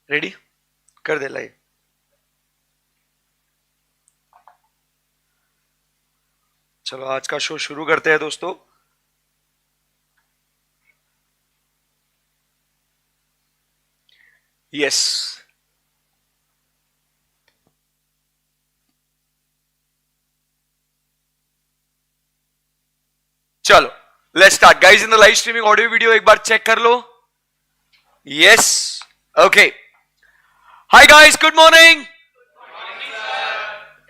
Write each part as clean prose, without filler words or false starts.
Ready कर दे live. चलो आज का शो शुरू करते हैं दोस्तों। यस, चलो let's start guys. In the live streaming audio video एक बार चेक कर लो। Yes, okay. Hi guys, good morning.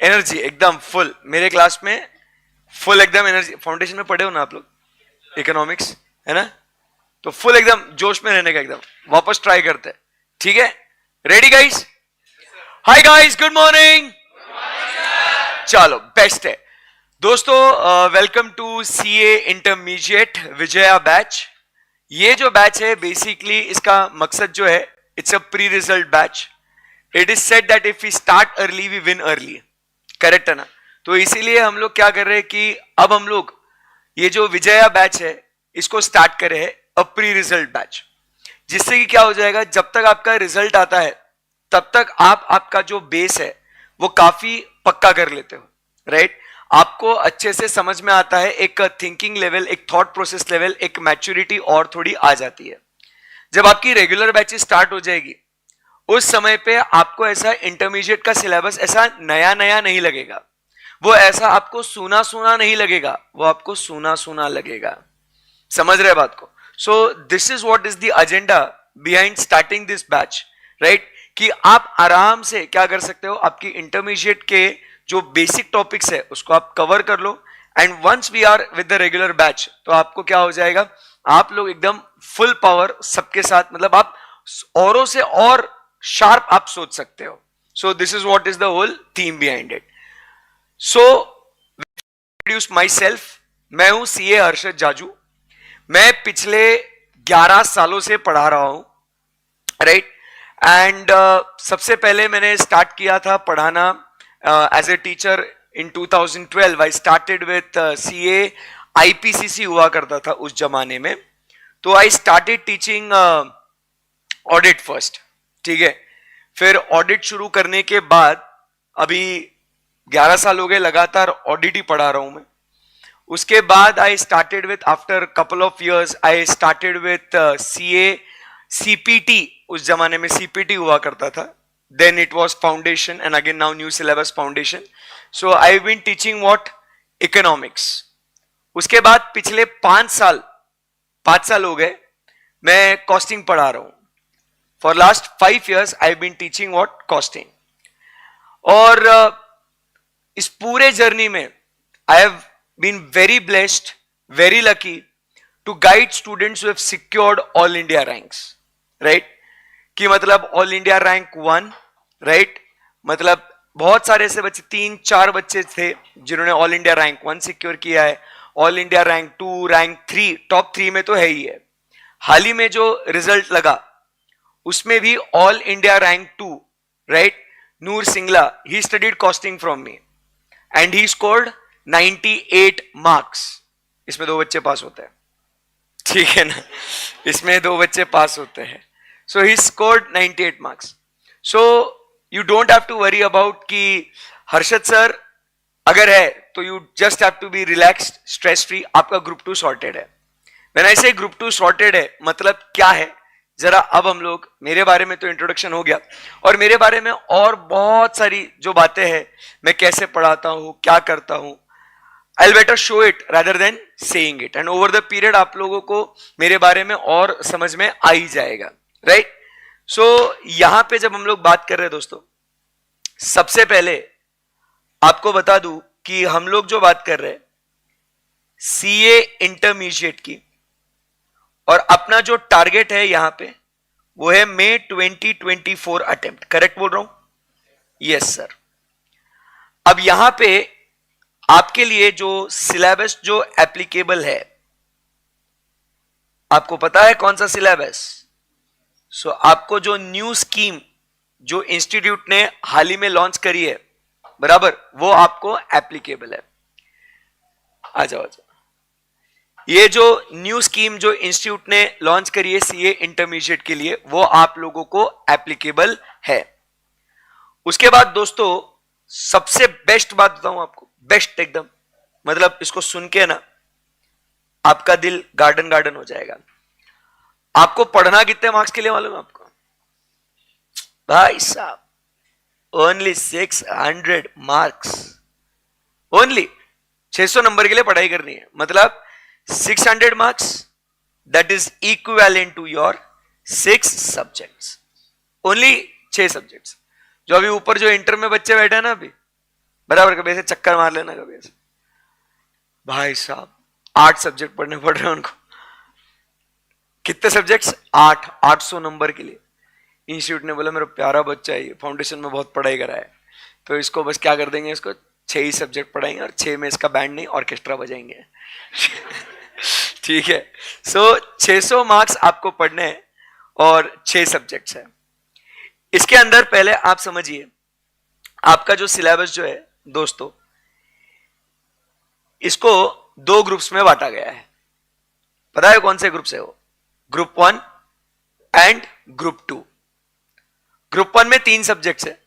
Energy एकदम फुल मेरे क्लास में, फुल एकदम एनर्जी। फाउंडेशन में पढ़े हो ना आप लोग, इकोनॉमिक्स है ना, तो फुल एकदम जोश में रहने का एकदम वापस ट्राई करते हैं, ठीक है? Ready guys? Hi guys, good morning. चलो बेस्ट है दोस्तों। Welcome to CA intermediate Vijaya batch. ये जो बैच है बेसिकली इसका मकसद जो है, it's a pre result batch. It is said that if we start early we win early, correct है ना? तो इसीलिए हम लोग क्या कर रहे हैं कि अब हम लोग ये जो विजया बैच है इसको स्टार्ट करे है अ प्री रिजल्ट बैच, जिससे कि क्या हो जाएगा, जब तक आपका रिजल्ट आता है तब तक आपका जो बेस है वो काफी पक्का कर लेते हो, राइट? आपको अच्छे से समझ में आता है, एक थिंकिंग लेवल, एक थॉट प्रोसेस लेवल, एक मैच्योरिटी और थोड़ी आ जाती है। जब आपकी रेगुलर बैचेस स्टार्ट हो जाएगी उस समय पे आपको ऐसा इंटरमीडिएट का सिलेबस ऐसा नया नया नहीं लगेगा, वो ऐसा आपको सुना सुना नहीं लगेगा, वो आपको सुना सुना लगेगा। समझ रहे बात को? सो this is what is the agenda behind starting this batch, right? कि आप आराम से क्या कर सकते हो, आपकी इंटरमीडिएट के जो बेसिक टॉपिक्स है उसको आप कवर कर लो, and once we are with the regular batch तो आपको क्या हो जाएगा, आप लोग एकदम फुल पावर सबके साथ, मतलब आप औरों से और शार्प आप सोच सकते हो। So this is what is the whole theme behind it. So introduce my self, मैं हूं सीए हर्षद जाजू। मैं पिछले 11 सालों से पढ़ा रहा हूं, राइट? एंड सबसे पहले मैंने स्टार्ट किया था पढ़ाना as a teacher in 2012। I started with CA IPCC हुआ करता था उस जमाने में, तो I started teaching audit first, ठीक है? फिर ऑडिट शुरू करने के बाद अभी 11 साल हो गए लगातार ऑडिट ही पढ़ा रहा हूं मैं। उसके बाद I started with, after couple of years I started with CA CPT. उस जमाने में सीपीटी हुआ करता था, then it was foundation, and again now new syllabus foundation. So I have been teaching what, economics. उसके बाद पिछले 5 साल हो गए मैं कॉस्टिंग पढ़ा रहा हूं। For last 5 years I have been teaching what, costing. और इस पूरे जर्नी में I have been very blessed, very lucky to guide students who have secured all India ranks, right? कि मतलब ऑल इंडिया रैंक 1, राइट? मतलब बहुत सारे ऐसे बच्चे, 3-4 बच्चे थे जिन्होंने ऑल इंडिया रैंक 1 सिक्योर किया है, all India rank 2, rank 3, top 3 में तो है ही है। हाल ही में जो रिजल्ट लगा उसमें भी all India rank 2, right? Noor Singla, he studied costing from me and he scored 98 marks. इसमें 2 बच्चे पास होते हैं, ठीक है ना? इसमें 2 बच्चे पास होते हैं। So he scored 98 marks. So you don't have to worry about कि हर्षद सर अगर है तो you just have to be relaxed, stress free. आपका ग्रुप 2 सॉर्टेड है। When I say group 2 sorted है मतलब क्या है, जरा अब हम लोग, मेरे बारे में तो इंट्रोडक्शन हो गया, और मेरे बारे में और बहुत सारी जो बातें हैं, मैं कैसे पढ़ाता हूं, क्या करता हूं, I'll better show it rather than saying it, and over the period आप लोगों को मेरे बारे में और समझ में आ ही जाएगा, राइट? सो यहां पे जब हम लोग बात कर रहे हैं दोस्तों, सबसे पहले आपको बता दूं कि हम लोग जो बात कर रहे हैं सीए इंटरमीडिएट की, और अपना जो टारगेट है यहां पे वो है मई 2024 अटेम्प्ट, करेक्ट बोल रहा हूं? Yes sir. अब यहां पे आपके लिए जो सिलेबस जो एप्लीकेबल है, आपको पता है कौन सा सिलेबस? सो आपको जो न्यू स्कीम जो इंस्टीट्यूट ने हाल ही में लॉन्च करी है, बराबर, वो आपको एप्लीकेबल है। आ जाओ आ जाओ। ये जो न्यू स्कीम जो इंस्टीट्यूट ने लॉन्च करी है सीए इंटरमीडिएट के लिए, वो आप लोगों को एप्लीकेबल है। उसके बाद दोस्तों सबसे बेस्ट बात बताऊं आपको, बेस्ट एकदम, मतलब इसको सुन के ना आपका दिल गार्डन गार्डन हो जाएगा। आपको पढ़ना कितने मार्क्स के लिए मालूम है आपको भाई साहब? ओनली 600 मार्क्स, ओनली 600 नंबर के लिए पढ़ाई करनी है। मतलब 600 marks, that is equivalent to your 6 subjects, only 6 subjects. जो अभी ऊपर जो इंटर में बच्चे बैठे हैं ना, अभी बराबर कभी ऐसे चक्कर मार लेना कभी ऐसे, भाई साहब 8 सब्जेक्ट पढ़ने पड़ रहे हैं उनको। कितने सब्जेक्ट्स? 8, 800 नंबर के लिए। इंस्टीट्यूट ने बोला मेरा प्यारा बच्चा है, फाउंडेशन में बहुत पढ़ाई करा है, तो इसको बस क्या कर देंगे, इसको 6 ही सब्जेक्ट पढ़ाएंगे और 6 में इसका बैंड नहीं ऑर्केस्ट्रा बजाएंगे। ठीक है, सो 600 मार्क्स आपको पढ़ने हैं और 6 सब्जेक्ट्स है। इसके अंदर पहले आप समझिए आपका जो सिलेबस जो है दोस्तों, इसको 2 ग्रुप्स में बांटा गया है। पता है कौन से ग्रुप है वो? Group 1 and group 2। ग्रुप 1 में 3 सब्जेक्ट्स है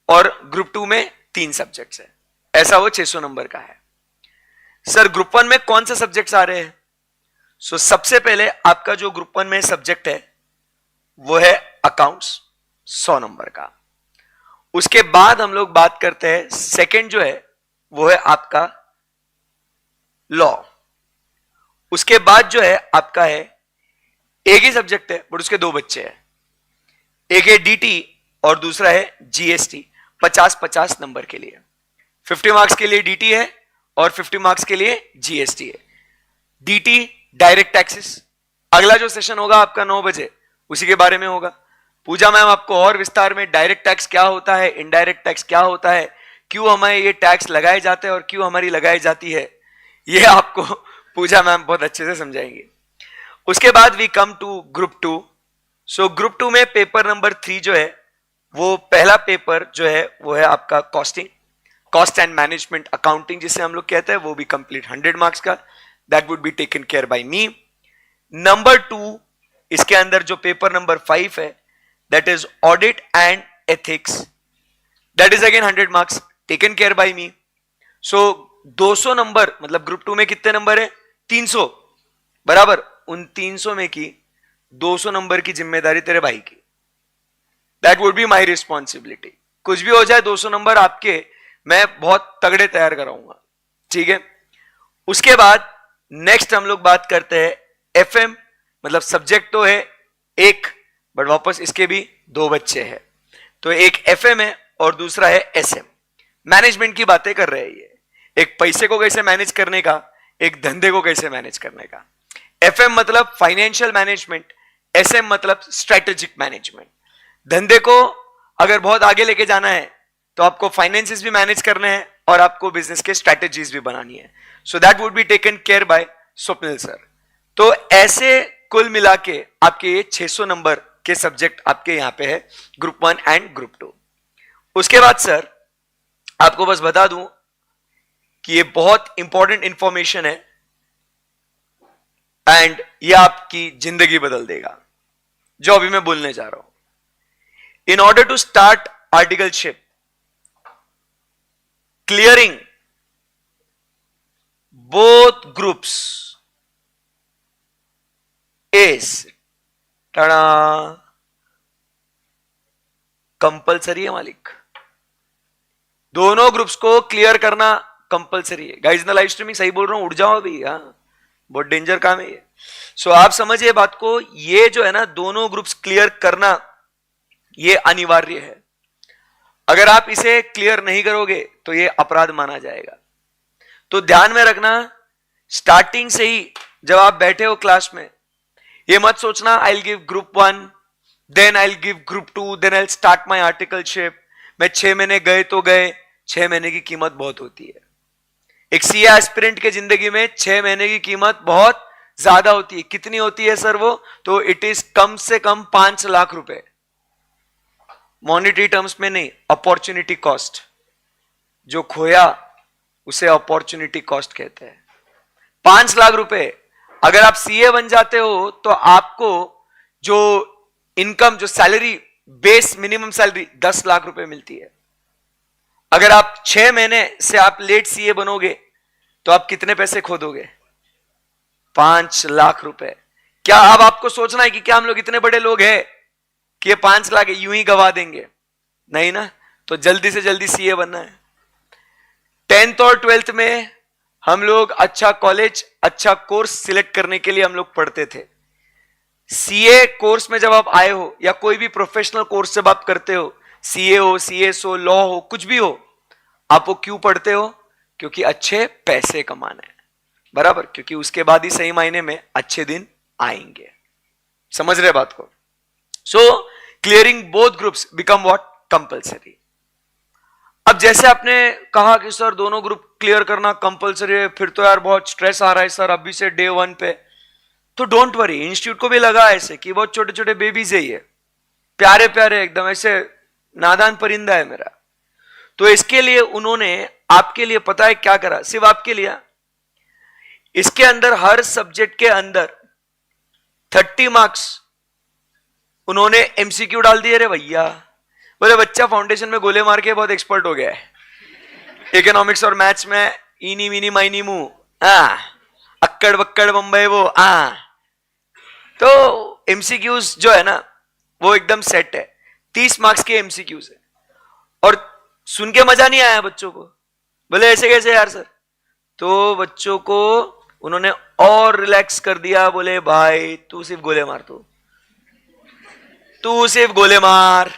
और ग्रुप 2 में 3 सब्जेक्ट्स है। ऐसा वो 600 नंबर का है। सर ग्रुप 1 में कौन से सब्जेक्ट्स आ रहे हैं? सो सबसे पहले आपका जो ग्रुप 1 में सब्जेक्ट है वो है अकाउंट्स, 100 नंबर का। उसके बाद हम लोग बात करते हैं, सेकंड जो है वो है आपका लॉ। उसके बाद जो है आपका है, एक ही सब्जेक्ट है बट उसके 2 बच्चे हैं, एक है डीटी और दूसरा है जीएसटी। 50-50 नंबर के लिए, 50 मार्क्स के लिए डीटी है और 50 मार्क्स के लिए जीएसटी है। डीटी डायरेक्ट टैक्सेस, अगला जो सेशन होगा आपका 9 बजे उसी के बारे में होगा। पूजा मैम आपको और विस्तार में डायरेक्ट टैक्स क्या होता है, इनडायरेक्ट टैक्स क्या होता है, क्यों हमें ये टैक्स लगाए जाते हैं और क्यों हमारी लगाई जाती है, ये आपको पूजा मैम बहुत अच्छे से समझाएंगे। उसके बाद we come to group 2। So group 2 में पेपर नंबर 3 जो है, वो पहला पेपर जो है वो है आपका costing, cost and management accounting जिसे हम लोग कहते हैं, वो भी कंप्लीट 100 मार्क्स का। That would be taken care by me. Number 2, इसके अंदर जो पेपर नंबर 5 है, that is audit and ethics, that is again 100 marks, taken care by me. So 200 number, मतलब ग्रुप 2 में कितने नंबर है? 300 बराबर। उन 300 में की 200 नंबर की जिम्मेदारी तेरे भाई की। That would be my responsibility. कुछ भी हो जाए 200 नंबर आपके, मैं बहुत तगड़े तैयार कराऊंगा, ठीक है। उसके बाद नेक्स्ट हम लोग बात करते हैं एफएम, मतलब सब्जेक्ट तो है एक बट वापस इसके भी 2 बच्चे हैं, तो एक एफएम है और दूसरा है एसएम। मैनेजमेंट की बातें कर रहे हैं ये, एक पैसे को कैसे मैनेज करने का, एक धंधे को कैसे मैनेज करने का। एफएम मतलब फाइनेंशियल मैनेजमेंट, एसएम मतलब स्ट्रेटेजिक मैनेजमेंट। धंधे को अगर बहुत आगे लेके जाना है तो आपको फाइनेंसेस भी मैनेज करने हैं और आपको बिजनेस के स्ट्रेटेजीज भी बनानी है। So that would be taken care by Swapnil sir. तो ऐसे कुल मिला के आपके ये 600 नंबर के सब्जेक्ट आपके यहां पे है, ग्रुप 1 एंड ग्रुप 2। उसके बाद सर आपको बस बता दूं कि ये बहुत इंपॉर्टेंट इंफॉर्मेशन है एंड ये आपकी जिंदगी बदल देगा, जो अभी मैं बोलने जा रहा हूं। In order to start articleship, clearing both groups is compulsory है मालिक। दोनों ग्रुप्स को क्लियर करना कंपल्सरी है। गाइस ना लाइव स्ट्रीमिंग सही बोल रहा हूं, उठ जाओ अभी, हाँ बहुत डेंजर काम है ये। सो आप समझिए बात को, ये जो है ना दोनों ग्रुप्स क्लियर करना ये अनिवार्य है। अगर आप इसे क्लियर नहीं करोगे तो ये अपराध माना जाएगा। तो ध्यान में रखना, स्टार्टिंग से ही जब आप बैठे हो क्लास में, ये मत सोचना I will give group 1 then I will give group 2 then I will start my articleship. मैं 6 महीने गए तो गए, 6 महीने की कीमत बहुत होती है। एक सीए एस्पिरेंट के जिंदगी में 6 महीने की कीमत बहुत ज्यादा होती है। कितनी होती है सर वो? तो इट इज कम से कम 5 लाख रुपए, मॉनिटरी टर्म्स में नहीं, अपॉर्चुनिटी कॉस्ट। जो खोया उसे अपॉर्चुनिटी कॉस्ट कहते हैं। 5 लाख रुपए अगर आप सीए बन जाते हो तो आपको जो इनकम, जो salary, base minimum salary 10 lakh रुपए मिलती है। अगर आप 6 महीने से आप लेट सीए बनोगे तो आप कितने पैसे खो दोगे? 5 लाख रुपए। क्या अब आपको सोचना है कि क्या हम लोग इतने बड़े लोग हैं कि ये 5 लाख यूं ही गवा देंगे? नहीं ना। तो जल्दी से जल्दी सीए बनना है। 10th और 12th में हम लोग अच्छा कॉलेज, अच्छा कोर्स सिलेक्ट करने के लिए हम लोग पढ़ते थे। सीए कोर्स में जब आप आए हो या कोई भी प्रोफेशनल कोर्स जब आप करते हो, सीए हो, सीएस हो, लॉ हो, कुछ भी हो, आप वो क्यों पढ़ते हो? क्योंकि अच्छे पैसे कमाने हैं, बराबर। क्योंकि उसके बाद ही सही मायने में अच्छे दिन आएंगे। समझ रहे बात को? So clearing both groups become what? Compulsory. अब जैसे आपने कहा कि सर दोनों ग्रुप क्लियर करना कंपल्सरी है, फिर तो यार बहुत स्ट्रेस आ रहा है सर अभी से डे 1 पे। तो डोंट वरी, इंस्टीट्यूट को भी लगा ऐसे कि बहुत छोटे छोटे बेबीज है, ये प्यारे प्यारे एकदम ऐसे नादान परिंदा है मेरा। तो इसके लिए उन्होंने आपके लिए पता है क्या करा? सिर्फ आपके लिए, इसके अंदर हर सब्जेक्ट के अंदर 30 मार्क्स उन्होंने एमसीक्यू डाल दिए रे भैया। बोले बच्चा फाउंडेशन में गोले मार के बहुत एक्सपर्ट हो गया है, इकोनॉमिक्स और मैथ्स में इनी मिनी माइनी मुंह अक्कड़ बक्कड़ बम्बई वो तो एमसीक्यूज जो है ना वो एकदम सेट है। 30 मार्क्स के एमसीक्यूज है। और सुन के मजा नहीं आया बच्चों को? बोले ऐसे कैसे यार सर? तो बच्चों को उन्होंने और रिलैक्स कर दिया। बोले भाई तू सिर्फ गोले मार, तू सिर्फ गोले मार,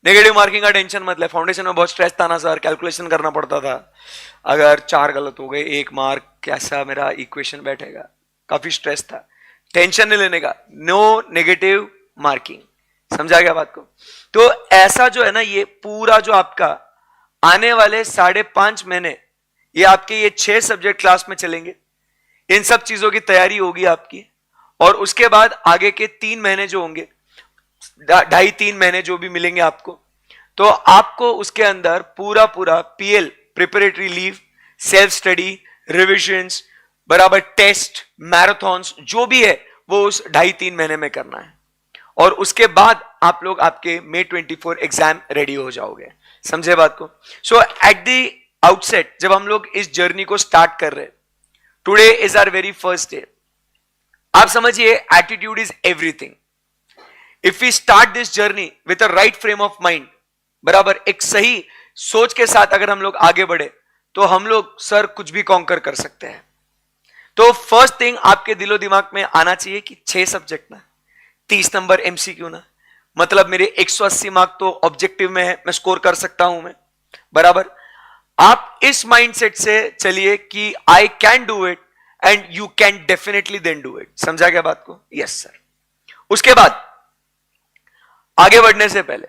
नेगेटिव मार्किंग का टेंशन मत ले। फाउंडेशन में बहुत स्ट्रेस था ना सर, कैलकुलेशन करना पड़ता था, अगर 4 गलत हो गए 1 मार्क, कैसा मेरा इक्वेशन बैठेगा, काफी स्ट्रेस था। टेंशन नहीं लेने का, नो नेगेटिव मार्किंग। समझा गया बात को? तो ऐसा जो है ना, ये पूरा जो आपका आने वाले 5.5 महीने ये आपके ये 6 सब्जेक्ट क्लास में चलेंगे। इन सब चीजों की तैयारी होगी आपकी। और उसके बाद आगे के 3 महीने जो होंगे, 2.5-3 महीने जो भी मिलेंगे आपको, तो आपको उसके अंदर पूरा PL, preparatory leave, self study, revisions, बराबर टेस्ट, मैराथन्स जो भी है वो उस 2.5-3 महीने में करना है। और उसके बाद आप लोग आपके May 24 एग्जाम रेडी हो जाओगे। समझे बात को? सो एट द आउटसेट जब हम लोग इस जर्नी को स्टार्ट कर रहे हैं, today is our very first day. आप समझिए attitude is everything. If we start this journey with a right frame of mind, बराबर एक सही सोच के साथ अगर हम लोग आगे बढ़े तो हम लोग सर कुछ भी कॉन्कर कर सकते हैं। तो फर्स्ट थिंग आपके दिलो दिमाग में आना चाहिए कि 6 सब्जेक्ट ना, 30 नंबर एमसीक्यू ना, मतलब मेरे 180 मार्क तो ऑब्जेक्टिव में है, मैं स्कोर कर सकता हूं मैं, बराबर। आप इस माइंडसेट से चलिए कि I can do it and you can definitely then do it. समझा गया बात को? Yes sir. उसके बाद आगे बढ़ने से पहले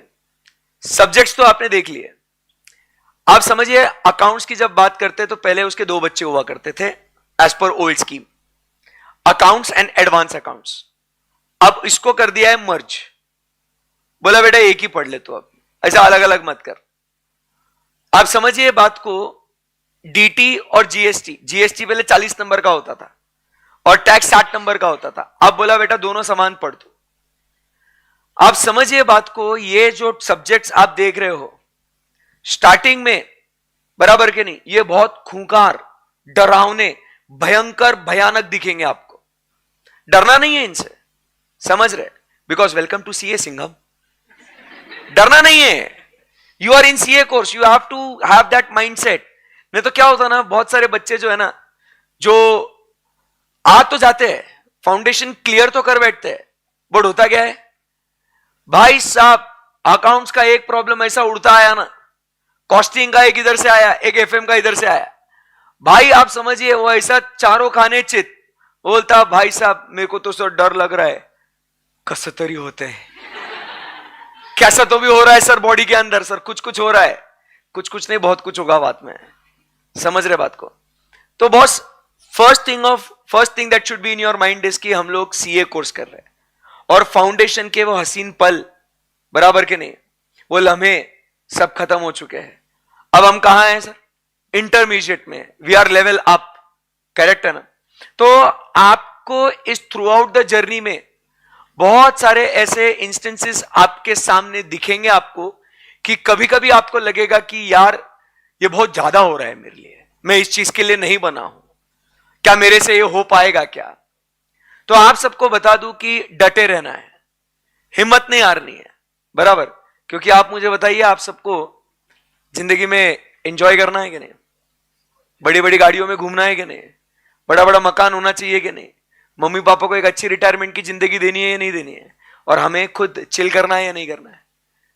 सब्जेक्ट्स तो आपने देख लिए। आप समझिए अकाउंट्स की जब बात करते तो पहले उसके 2 बच्चे हुआ करते थे as per old scheme, accounts and advance accounts. अब इसको कर दिया है मर्ज। बोला बेटा एक ही पढ़ ले तो, अब ऐसा अलग अलग मत कर। आप समझिए बात को, डीटी और जीएसटी, जीएसटी पहले 40 नंबर का होता था और टैक्स 60 नंबर का होता था। अब बोला बेटा दोनों समान पढ़ दो। आप समझिए बात को, ये जो सब्जेक्ट्स आप देख रहे हो स्टार्टिंग में, बराबर के नहीं, ये बहुत खूंखार, डरावने, भयंकर, भयानक दिखेंगे आपको। डरना नहीं है इनसे, समझ रहे? Because welcome to CA Singham. डरना नहीं है। You are in CA course, you have to have that mindset. नहीं तो क्या होता ना, बहुत सारे बच्चे जो है ना, जो आ तो जाते हैं, फाउंडेशन क्लियर तो कर बैठते हैं, बट होता क्या है भाई साहब, अकाउंट्स का एक प्रॉब्लम ऐसा उड़ता आया ना, कॉस्टिंग का एक इधर से आया, एक एफएम का इधर से आया, भाई आप समझिए वो ऐसा चारों खाने चित बोलता, भाई साहब मेरे को तो सर डर लग रहा है, कसं तरी होते हैं, कैसा तो भी हो रहा है सर बॉडी के अंदर, सर कुछ कुछ हो रहा है, कुछ कुछ नहीं बहुत कुछ होगा बात में। समझ रहे बात को? तो boss first thing that should be in your mind is कि हम लोग सीए कोर्स कर रहे हैं और फाउंडेशन के वो हसीन पल, बराबर के नहीं, वो लम्हे सब खत्म हो चुके हैं। अब हम कहां हैं सर? इंटरमीडिएट में। We are level up, correct है ना? तो आपको इस थ्रू आउट द जर्नी में बहुत सारे ऐसे इंस्टेंसेस आपके सामने दिखेंगे आपको कि कभी कभी आपको लगेगा कि यार ये बहुत ज्यादा हो रहा है मेरे लिए, मैं इस चीज के लिए नहीं बना हूं, क्या मेरे से ये हो पाएगा क्या। तो आप सबको बता दूं कि डटे रहना है, हिम्मत नहीं हारनी है, बराबर। क्योंकि आप मुझे बताइए, आप सबको जिंदगी में एंजॉय करना है कि नहीं, बड़ी बड़ी गाड़ियों में घूमना है कि नहीं, बड़ा बड़ा मकान होना चाहिए कि नहीं, मम्मी पापा को एक अच्छी रिटायरमेंट की जिंदगी देनी है या नहीं देनी है, और हमें खुद चिल करना है या नहीं करना है।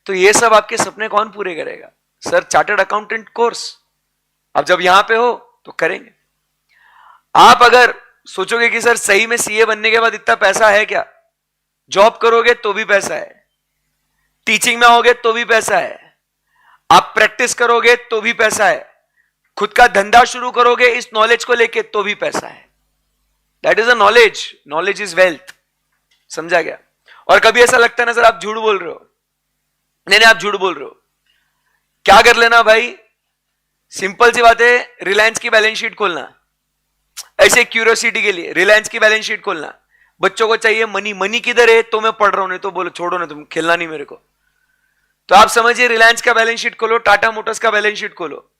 तो ये सब आपके सपने कौन पूरे करेगा? सर, चार्टर्ड अकाउंटेंट कोर्स आप जब यहां पे हो तो करेंगे। आप अगर सोचोगे कि सर सही में सीए बनने के बाद इतना पैसा है क्या, जॉब करोगे तो भी पैसा है, टीचिंग में होगे तो भी पैसा है, आप प्रैक्टिस करोगे तो भी पैसा है, खुद का धंधा शुरू करोगे इस नॉलेज को लेके तो भी पैसा है। That is a knowledge, knowledge is wealth, समझा गया। और कभी ऐसा लगता है ना सर आप झूठ बोल रहे हो, नहीं नहीं आप झूठ बोल रहे हो, क्या कर लेना भाई, सिंपल सी बात है, रिलायंस की बैलेंस शीट खोलना, ऐसे क्यूरियोसिटी के लिए रिलायंस की बैलेंस शीट खोलना। बच्चों को चाहिए मनी, मनी किधर है, तो मैं पढ़ रहा हूं, नहीं तो बोलो छोड़ो ना, तुम खेलना नहीं मेरे को। तो आप समझिए, रिलायंस का बैलेंस शीट खोलो, टाटा मोटर्स का बैलेंस शीट खोलो,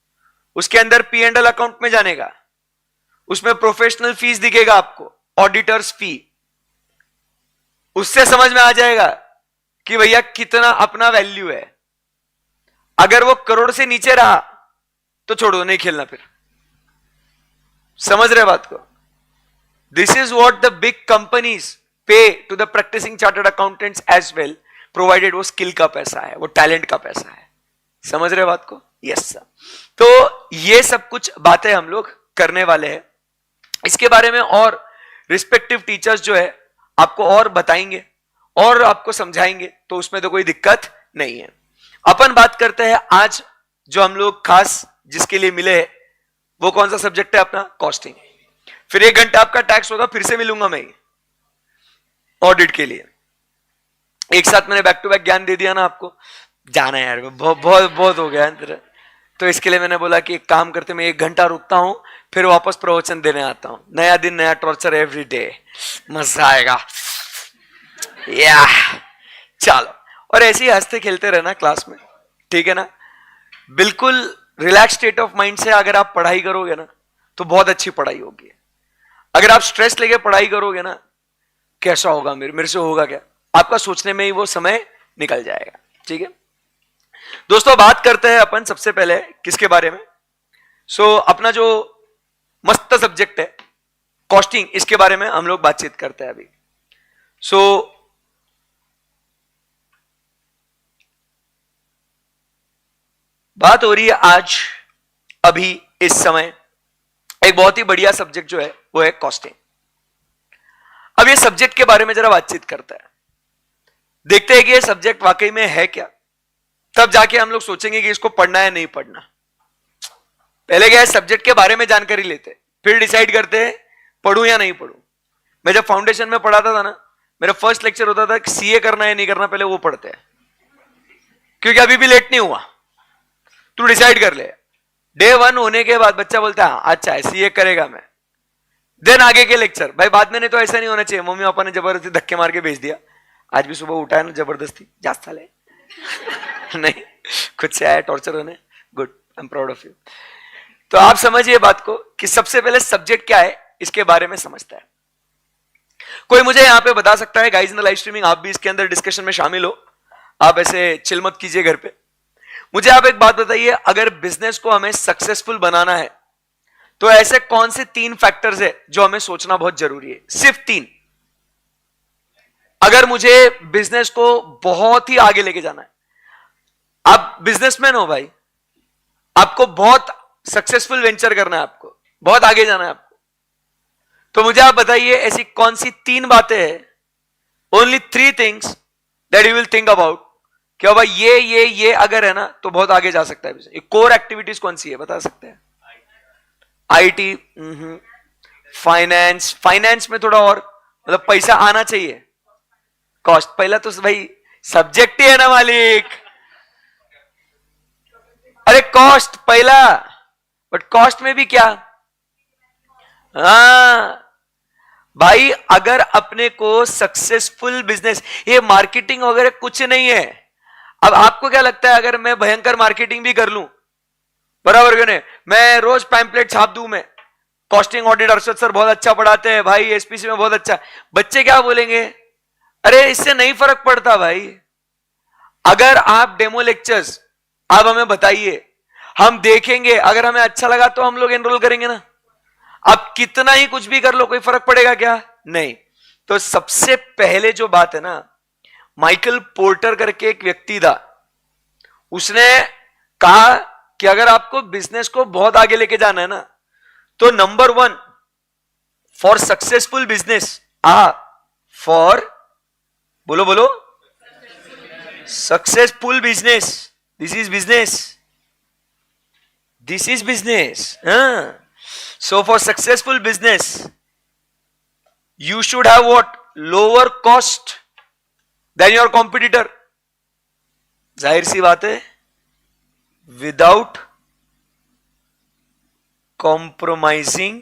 उसके अंदर P&L अकाउंट में जानेगा, उसमें प्रोफेशनल फीस दिखेगा आपको, ऑडिटर्स फी, उससे समझ में आ जाएगा कि भैया कितना अपना वैल्यू है। अगर वो करोड़ से नीचे रहा तो छोड़ो, नहीं खेलना फिर। समझ रहे बात को? This is what the big companies pay to the practising chartered accountants as well, provided वो स्किल का पैसा है, वो टैलेंट का पैसा है। समझ रहे बात को? Yes sir. तो ये सब कुछ बातें हम लोग करने वाले हैं, इसके बारे में और रिस्पेक्टिव टीचर्स जो है आपको और बताएंगे और आपको समझाएंगे, तो उसमें तो कोई दिक्कत नहीं है। अपन बात करते हैं आज जो हम लोग खास जिसके लिए मिले हैं, वो कौन सा सब्जेक्ट है अपना? कॉस्टिंग। फिर 1 घंटा आपका टैक्स होगा, फिर से मिलूंगा मैं ऑडिट के लिए। एक साथ मैंने बैक टू बैक ज्ञान दे दिया ना आपको, जाना है यार, बहुत बहुत बहुत हो गया है। तो इसके लिए मैंने बोला कि एक काम करते, मैं 1 घंटा रुकता हूं, फिर वापस प्रवचन देने आता हूं। नया दिन नया टॉर्चर एवरी डे, मजा आएगा या चलो। और ऐसे ही हंसते खेलते रहना क्लास में, ठीक है ना? बिल्कुल रिलैक्स स्टेट ऑफ माइंड से अगर आप पढ़ाई करोगे ना तो बहुत अच्छी पढ़ाई होगी। अगर आप स्ट्रेस लेके पढ़ाई करोगे ना, कैसा होगा, मेरे से होगा क्या, आपका सोचने में ही वो समय निकल जाएगा। ठीक है दोस्तों, बात करते हैं अपन सबसे पहले किसके बारे में? अपना जो मस्त सब्जेक्ट है कॉस्टिंग, इसके बारे में हम लोग बातचीत करते हैं अभी। बात हो रही है आज अभी इस समय एक बहुत ही बढ़िया सब्जेक्ट जो है वो है कॉस्टिंग। अब ये सब्जेक्ट के बारे में जरा बातचीत करते हैं, देखते हैं कि ये सब्जेक्ट वाकई में है क्या, तब जाके हम लोग सोचेंगे कि इसको पढ़ना है नहीं पढ़ना। पहले क्या है, सब्जेक्ट के बारे में जानकारी लेते, फिर डिसाइड करते हैं पढ़ूं या नहीं पढ़ूं। मैं जब फाउंडेशन में पढ़ाता था ना, मेरा फर्स्ट लेक्चर होता था कि सीए करना है नहीं करना, पहले वो पढ़ते हैं, क्योंकि अभी भी लेट नहीं हुआ, तू डिसाइड कर ले। डे 1 होने के बाद बच्चा बोलता है अच्छा है सीए करेगा मैं, देन आगे के लेक्चर। भाई बाद में नहीं तो ऐसा नहीं होना चाहिए, मम्मी पापा ने जबरदस्ती धक्के मार के भेज दिया, आज भी सुबह उठा है ना जबरदस्ती, जा साले नहीं, खुद से आया टॉर्चर होने, good, I am proud of you. तो आप समझिए बात को कि सबसे पहले सब्जेक्ट क्या है इसके बारे में समझता है। कोई मुझे यहां पे बता सकता है? Guys in the live streaming आप भी इसके अंदर डिस्कशन में शामिल हो, आप ऐसे चिल मत कीजिए घर पे। मुझे आप एक बात बताइए, अगर बिजनेस को हमें सक्सेसफुल बनाना है तो ऐसे कौन से 3 फैक्टर्स है जो हमें सोचना बहुत जरूरी है? सिर्फ 3। अगर मुझे बिजनेस को बहुत ही आगे लेके जाना है, आप बिजनेसमैन हो भाई, आपको बहुत सक्सेसफुल वेंचर करना है, आपको बहुत आगे जाना है आपको, तो मुझे आप बताइए ऐसी कौन सी 3 बातें हैं, only 3 things that you will think about, क्या भाई ये अगर है ना तो बहुत आगे जा सकता है। ये कोर एक्टिविटीज कौन सी है बता सकते हैं? आईटी, फाइनेंस, फाइनेंस में थोड़ा और मतलब पैसा आना चाहिए, कॉस्ट पहला तो भाई सब्जेक्ट ही है ना मालिक, अरे कॉस्ट पहला, बट कॉस्ट में भी क्या, हाँ भाई अगर अपने को सक्सेसफुल बिजनेस, ये मार्केटिंग वगैरह कुछ नहीं है। अब आपको क्या लगता है अगर मैं भयंकर मार्केटिंग भी कर लूं, बराबर क्यों नहीं, मैं रोज पैम्पलेट छाप दूं, मैं कॉस्टिंग ऑडिट अरशद सर बहुत अच्छा पढ़ाते हैं भाई, एसपीसी में बहुत अच्छा, बच्चे क्या बोलेंगे, अरे इससे नहीं फर्क पड़ता भाई। अगर आप डेमो लेक्चर्स आप हमें बताइए, हम देखेंगे, अगर हमें अच्छा लगा तो हम लोग एनरोल करेंगे ना। अब कितना ही कुछ भी कर लो, कोई फर्क पड़ेगा क्या, नहीं। तो सबसे पहले जो बात है ना, माइकल पोर्टर करके एक व्यक्ति था, उसने कहा कि अगर आपको बिजनेस को बहुत आगे लेके जाना है ना, तो number 1 for successful business, for, बोलो बोलो, successful business, this is business, this is business. So for successful business, you should have what? Lower cost than your competitor. जाहिर सी बात है, without compromising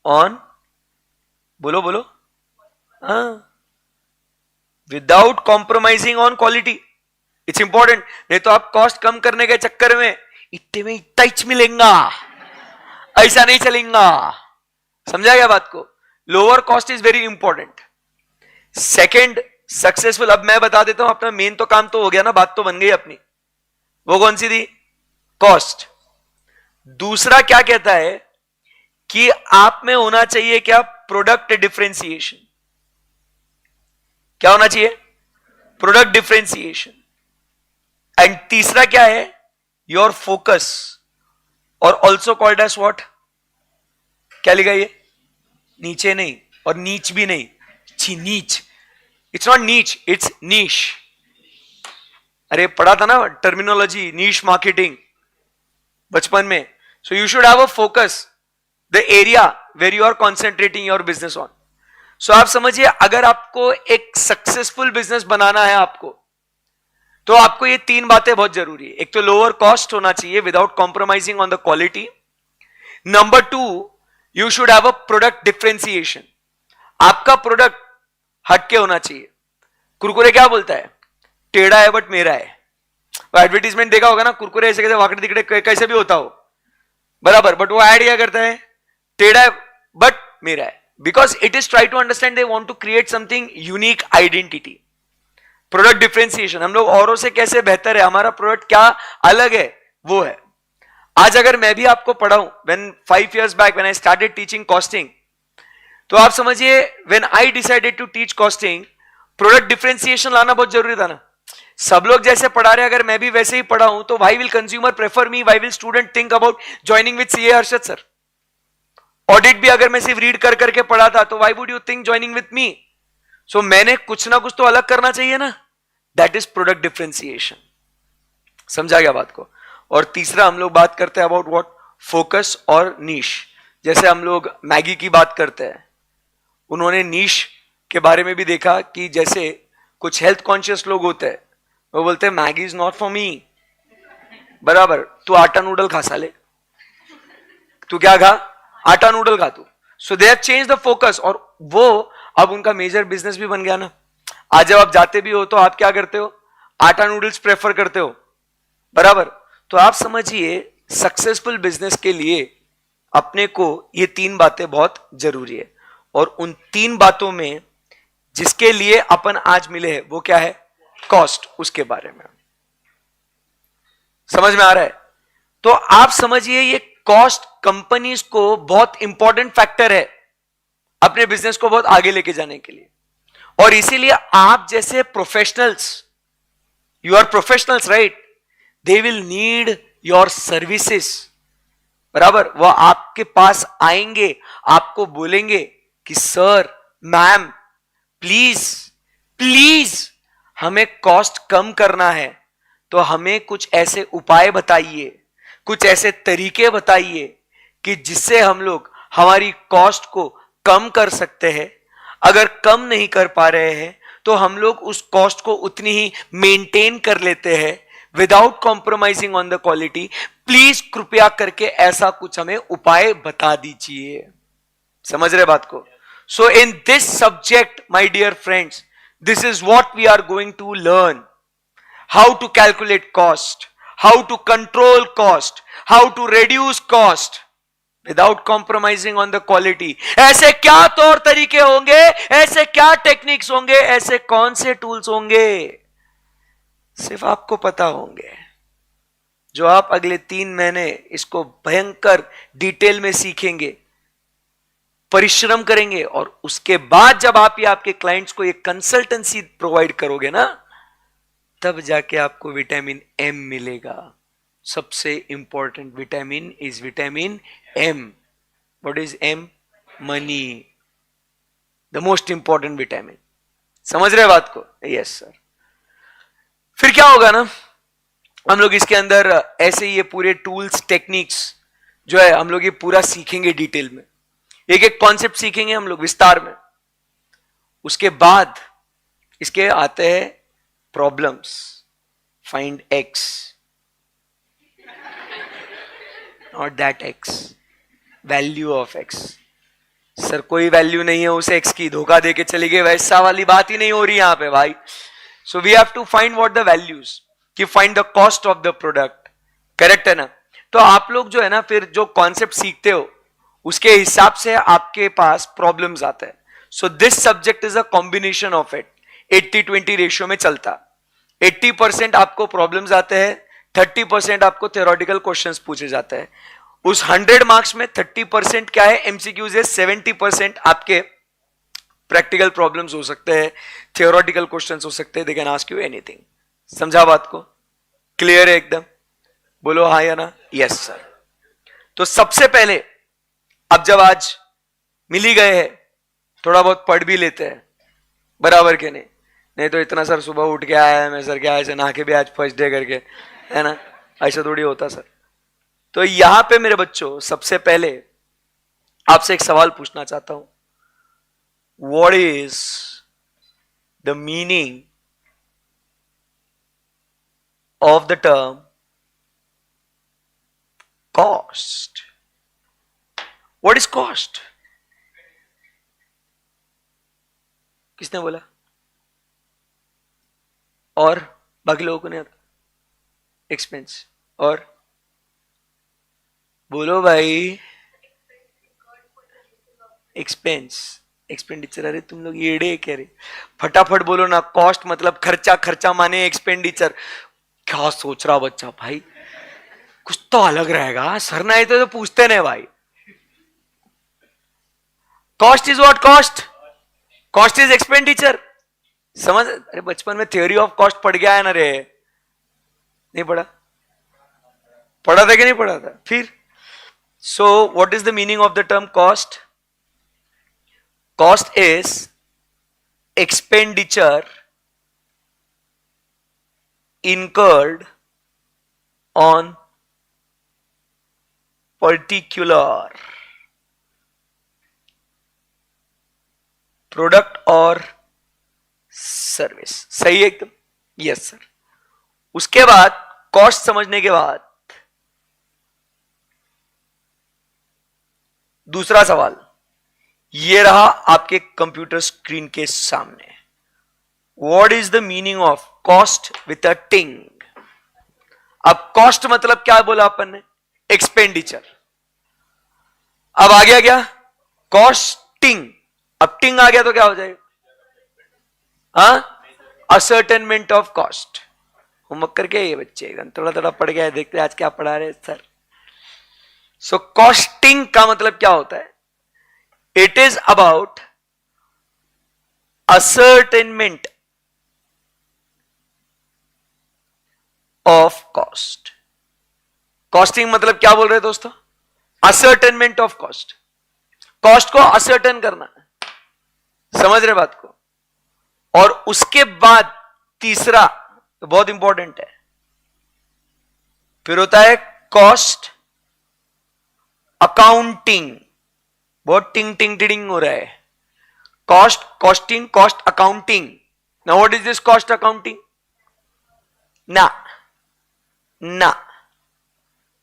on, बोलो बोलो, without compromising on quality. It's important. नहीं तो आप कॉस्ट कम करने के चक्कर में इतने में इतना ही मिलेगा, ऐसा नहीं चलेगा। समझा गया बात को? Lower cost is very important. Second, successful, अब मैं बता देता हूं, अपना मेन तो काम तो हो गया ना, बात तो बन गई अपनी, वो कौन सी थी, कॉस्ट। दूसरा क्या कहता है कि आप में होना चाहिए क्या, प्रोडक्ट डिफरेंशिएशन। क्या होना चाहिए, प्रोडक्ट डिफरेंशिएशन। एंड तीसरा क्या है, योर फोकस, और ऑल्सो कॉल्ड एज व्हाट, क्या लिखा ये, नीचे नहीं और नीच भी नहीं, niche, it's not niche, it's niche. अरे पढ़ा था ना टर्मिनोलॉजी, नीश मार्केटिंग बचपन में। So you should have a focus, the area where you are concentrating your business on. So आप समझिए, अगर आपको एक सक्सेसफुल बिजनेस बनाना है आपको, तो आपको ये 3 बातें बहुत जरूरी है। एक तो लोअर कॉस्ट होना चाहिए without compromising on the quality. Number 2, you should have a product differentiation, आपका प्रोडक्ट हटके होना चाहिए। कुरकुरे क्या बोलता है, टेढ़ा है बट मेरा है। एडवर्टीजमेंट देखा होगा ना, कुरकुरे ऐसे कैसे वाकड़े तिकड़े कैसे भी होता हो, बराबर, बट वो ऐड क्या करता है, टेढ़ा है बट मेरा है, because it is try to understand, they want to create something unique identity. Product differentiation, हम लोग औरों से कैसे बेहतर है, हमारा प्रोडक्ट क्या अलग है, वो है। आज अगर मैं भी आपको पढ़ाऊं, when 5 years back when I started teaching costing, तो आप समझिए when I decided to teach costing, product differentiation लाना बहुत जरूरी था ना। सब लोग जैसे पढ़ा रहे, अगर मैं भी वैसे ही पढ़ाऊं, तो why will consumer prefer me, why will student think about joining with CA Harshad sir. Audit भी अगर मैं सिर्फ रीड कर करके पढ़ा था, तो why would you think joining with me. So मैंने कुछ ना कुछ तो अलग करना चाहिए ना, दैट इज प्रोडक्ट डिफरेंशिएशन। समझा गया बात को? और तीसरा हम लोग बात करते हैं अबाउट व्हाट, फोकस और नीश। जैसे हम लोग मैगी की बात करते हैं, उन्होंने नीश के बारे में भी देखा कि जैसे कुछ हेल्थ कॉन्शियस लोग होते हैं, वो बोलते हैं Maggi is not for me, बराबर, तू आटा नूडल खा साले, तू क्या खा, आटा नूडल खा तू। So they have change the focus, और वो अब उनका मेजर बिजनेस भी बन गया ना। आज जब आप जाते भी हो तो आप क्या करते हो, आटा नूडल्स प्रेफर करते हो, बराबर। तो आप समझिए, सक्सेसफुल बिजनेस के लिए अपने को ये 3 बातें बहुत जरूरी है, और उन 3 बातों में जिसके लिए अपन आज मिले हैं, वो क्या है, कॉस्ट। उसके बारे में समझ में आ रहा है? तो आप समझिए, ये कॉस्ट कंपनीज को बहुत इंपॉर्टेंट फैक्टर है अपने बिजनेस को बहुत आगे लेके जाने के लिए। और इसीलिए आप जैसे professionals, you are professionals right, they will need your services, बराबर। वह आपके पास आएंगे, आपको बोलेंगे कि सर, मैम, प्लीज प्लीज हमें कॉस्ट कम करना है, तो हमें कुछ ऐसे उपाय बताइए, कुछ ऐसे तरीके बताइए कि जिससे हम लोग हमारी कॉस्ट को कम कर सकते हैं। अगर कम नहीं कर पा रहे हैं, तो हम लोग उस कॉस्ट को उतनी ही मेंटेन कर लेते हैं without compromising on the quality. Please कृपया करके ऐसा कुछ हमें उपाय बता दीजिए। समझ रहे बात को? So in this subject my dear friends, this is what we are going to learn. How to calculate cost, how to control cost, how to reduce cost without compromising on the quality. ऐसे क्या तौर तरीके होंगे, ऐसे क्या techniques होंगे, ऐसे कौन से टूल्स होंगे, सिर्फ आपको पता होंगे, जो आप अगले 3 महीने इसको भयंकर डिटेल में सीखेंगे, परिश्रम करेंगे, और उसके बाद जब आप या आपके क्लाइंट्स को एक कंसल्टेंसी प्रोवाइड करोगे ना, तब जाके आपको विटामिन एम मिलेगा. सबसे important vitamin is vitamin M. What is M? Money. The most important vitamin. समझ रहे बात को? Yes sir. फिर क्या होगा ना, हम लोग इसके अंदर ऐसे ही ये पूरे टूल्स टेक्निक्स जो है हम लोग ये पूरा सीखेंगे डिटेल में. एक एक कॉन्सेप्ट सीखेंगे हम लोग विस्तार में. उसके बाद इसके आते हैं problems. Find x, not that x, value of x. Sir कोई वैल्यू नहीं है उस एक्स की, धोखा देके चले गए, वैसा वाली बात ही नहीं हो रही यहां पे भाई. So we have to find what the values, कि find the cost of the product. Correct है ना? तो आप लोग जो है ना, फिर जो कॉन्सेप्ट सीखते हो उसके हिसाब से आपके पास प्रॉब्लम्स आते हैं. So this subject is a combination of it. 80-20 ratio में चलता. 80% आपको प्रॉब्लम्स आते हैं, 30% आपको थियोरेटिकल क्वेश्चंस पूछे जाते हैं. उस 100 मार्क्स में 30% क्या है? एमसीक्यूज है. 70% आपके प्रैक्टिकल प्रॉब्लम्स हो सकते हैं, थियोरेटिकल क्वेश्चंस हो सकते हैं. They can ask you anything. समझा बात को? क्लियर है एकदम? बोलो हाँ या ना? Yes sir. तो सबसे पहले, अब जब आज मिल ही गए हैं, थोड़ा बहुत पढ़ भी लेते हैं, बराबर के नहीं? नहीं तो इतना सर सुबह उठ के आया है मैं सर, क्या ऐसे नहा के भी आज फर्स्ट डे करके, है ना? ऐसा थोड़ी होता सर. तो यहां पे मेरे बच्चों, सबसे पहले आपसे एक सवाल पूछना चाहता हूं. What is the meaning of the term cost? What is cost? किसने बोला? और बाकी लोगों को नहीं आता? एक्सपेंस. और बोलो भाई. Expense, expenditure. अरे तुम लोग येड़े कह रहे, फटाफट बोलो ना. कॉस्ट मतलब खर्चा, खर्चा माने एक्सपेंडिचर. क्या सोच रहा बच्चा भाई? कुछ तो अलग रहेगा. सर ना तो पूछते नहीं भाई. Cost is what? Cost, cost is expenditure. समझ? अरे बचपन में थ्योरी ऑफ कॉस्ट पढ़ गया है ना रे? नहीं पढ़ा? पढ़ा था कि नहीं पढ़ा था? फिर so what is the meaning of the term cost? Cost is expenditure incurred on particular product और सर्विस. सही है एकदम? Yes sir. उसके बाद कॉस्ट समझने के बाद दूसरा सवाल ये रहा आपके कंप्यूटर स्क्रीन के सामने. What is the meaning of cost with a टिंग? अब कॉस्ट मतलब क्या बोला अपन ने? एक्सपेंडिचर. अब आ गया क्या? कॉस्टिंग. अब टिंग आ गया तो क्या हो जाएगा? Ascertainment of cost. होमवर्क करके ये बच्चे थोड़ा थोड़ा पढ़ गया, देखते आज क्या पढ़ा रहे सर. सो कॉस्टिंग का मतलब क्या होता है? It is about ascertainment of cost. Costing मतलब क्या बोल रहे दोस्तों? Ascertainment of cost. कॉस्ट को असर्टेन करना. समझ रहे बात को? और उसके बाद तीसरा तो बहुत इंपॉर्टेंट है, फिर होता है कॉस्ट अकाउंटिंग. बहुत टिंग टिंग टिंग हो रहा है. Cost, costing, cost accounting. Now what is this cost accounting? ना ना,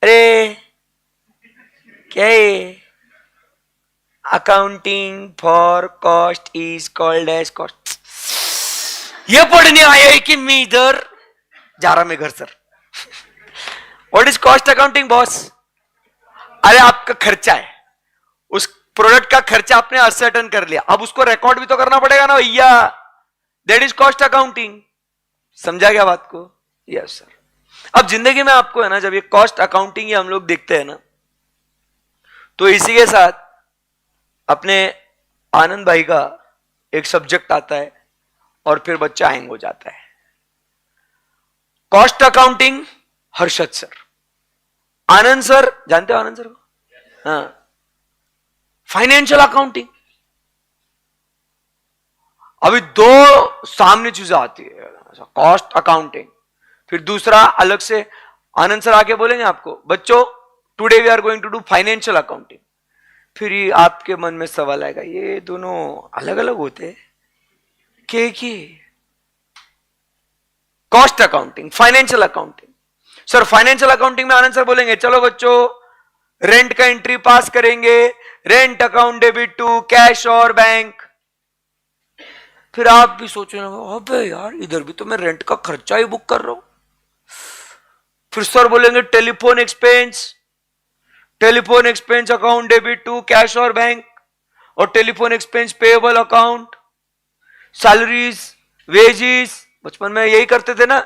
अरे क्या है? Accounting for cost is called as cost. ये पढ़ने आया है कि मैं इधर जा रहा मैं घर sir. What is cost accounting boss? अरे आपका खर्चा है, उस प्रोडक्ट का खर्चा आपने असर्टन कर लिया, अब उसको रिकॉर्ड भी तो करना पड़ेगा ना भैया, दैट इज कॉस्ट अकाउंटिंग। समझा गया बात को? Yes sir. अब जिंदगी में आपको है ना, जब ये कॉस्ट अकाउंटिंग ये हम लोग देखते हैं ना, तो इसी के साथ अपने आनंद भाई का एक सब्जेक्ट आता है और फिर बच्चा हैंग हो जाता है। कॉस्ट अकाउंटिंग हर्षद सर, आनंद सर जानते हो आनंद सर को? हाँ। फाइनेंशियल अकाउंटिंग, अभी दो सामने चीजें आती है, कॉस्ट अकाउंटिंग, फिर दूसरा अलग से आनंद सर आके बोलेंगे आपको, बच्चों today we are going to do financial accounting. फिर ये आपके मन में सवाल आएगा, ये दोनों अलग अलग होते हैं कि cost accounting financial accounting. Sir financial accounting में आनंद सर बोलेंगे, चलो बच्चों रेंट का एंट्री पास करेंगे, rent account debit to cash और बैंक। फिर आप भी सोचने लगे, अबे यार इधर भी तो मैं रेंट का खर्चा ही बुक कर रहा हूं। फिर सर बोलेंगे telephone expense account debit to cash और बैंक, और telephone expense payable account, salaries wages, बचपन में यही करते थे ना,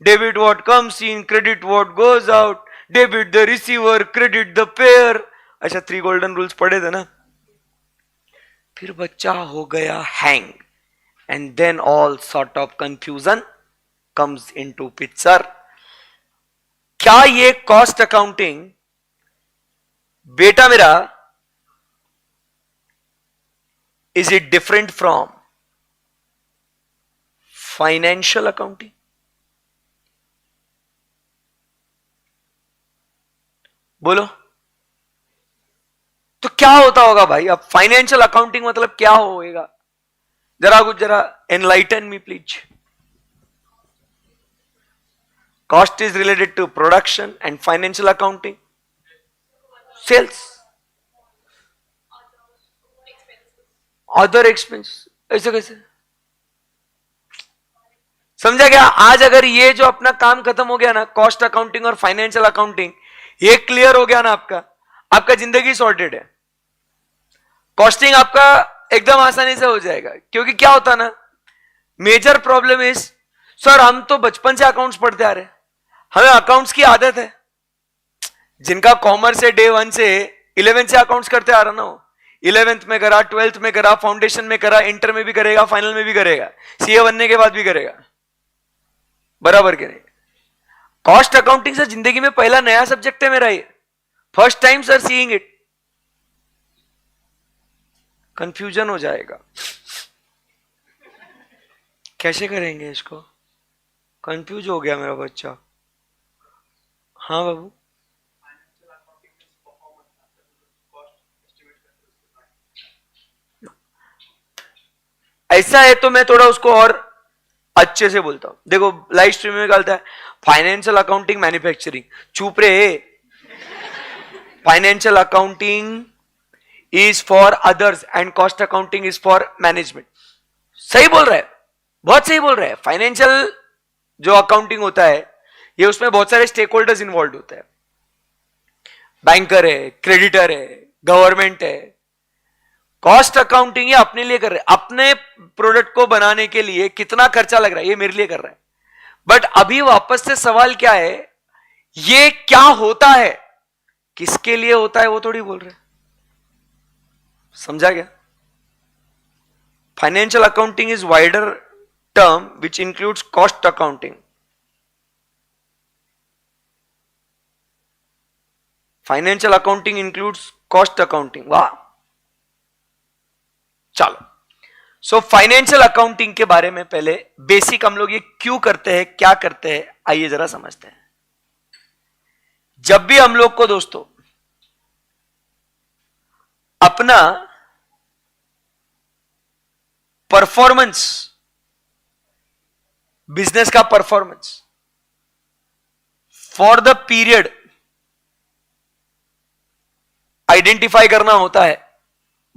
debit what comes in, credit what goes out, debit the receiver, credit the payer. अच्छा 3 गोल्डन रूल्स पढ़े थे ना। फिर बच्चा हो गया hang, and then all sort of confusion comes into picture. क्या ये कॉस्ट अकाउंटिंग बेटा मेरा is it different from financial accounting? बोलो तो क्या होता होगा भाई? अब फाइनेंशियल अकाउंटिंग मतलब क्या होएगा? जरा enlighten me please. Cost is related to production and financial accounting sales, other expense. ऐसे कैसे समझा गया? आज अगर ये जो अपना काम खत्म हो गया ना, कॉस्ट अकाउंटिंग और फाइनेंशियल अकाउंटिंग, ये क्लियर हो गया ना, आपका जिंदगी सॉर्टेड है। कॉस्टिंग आपका एकदम आसानी से हो जाएगा, क्योंकि क्या होता ना, मेजर प्रॉब्लम इज, सर हम तो बचपन से अकाउंट्स पढ़ते आ रहे हैं, हमें अकाउंट्स की आदत है। जिनका कॉमर्स है डे 1 से 11 से अकाउंट्स करते आ रहा ना, 11th में करा, 12th में करा, फाउंडेशन में करा, इंटर में भी करेगा, फाइनल में भी करेगा, सीए बनने के बाद भी करेगा, बराबर के नहीं? कॉस्ट अकाउंटिंग से जिंदगी में पहला नया सब्जेक्ट है मेरा, ये first time sir seeing it. Confusion हो जाएगा, कैसे करेंगे इसको? कंफ्यूज हो गया मेरा बच्चा। हाँ बाबू, ऐसा है तो मैं थोड़ा उसको और अच्छे से बोलता हूं। देखो लाइव स्ट्रीम में कहता है फाइनेंशियल अकाउंटिंग मैन्युफैक्चरिंग, चुप रे। Financial accounting is for others and cost accounting is for management. सही बोल रहा है, बहुत सही बोल रहा है। फाइनेंशियल जो अकाउंटिंग होता है, ये उसमें बहुत सारे स्टेक होल्डर्स इन्वॉल्व होते हैं, बैंकर है, क्रेडिटर है, गवर्नमेंट है। कॉस्ट अकाउंटिंग ये अपने लिए कर रहे हैं, अपने प्रोडक्ट को बनाने के लिए कितना खर्चा लग रहा है ये मेरे लिए कर रहा है। बट अभी वापस से सवाल क्या है, ये क्या होता है, किसके लिए होता है, वो थोड़ी बोल रहे हैं। समझा गया? Financial accounting is wider term which includes cost accounting. Financial accounting includes cost accounting. वाह, चलो। सो फाइनेंशियल अकाउंटिंग के बारे में पहले बेसिक हम लोग ये क्यों करते हैं, क्या करते हैं, आइए जरा समझते हैं। जब भी हम लोग को दोस्तों अपना परफॉर्मेंस, बिजनेस का performance for the period identify करना होता है,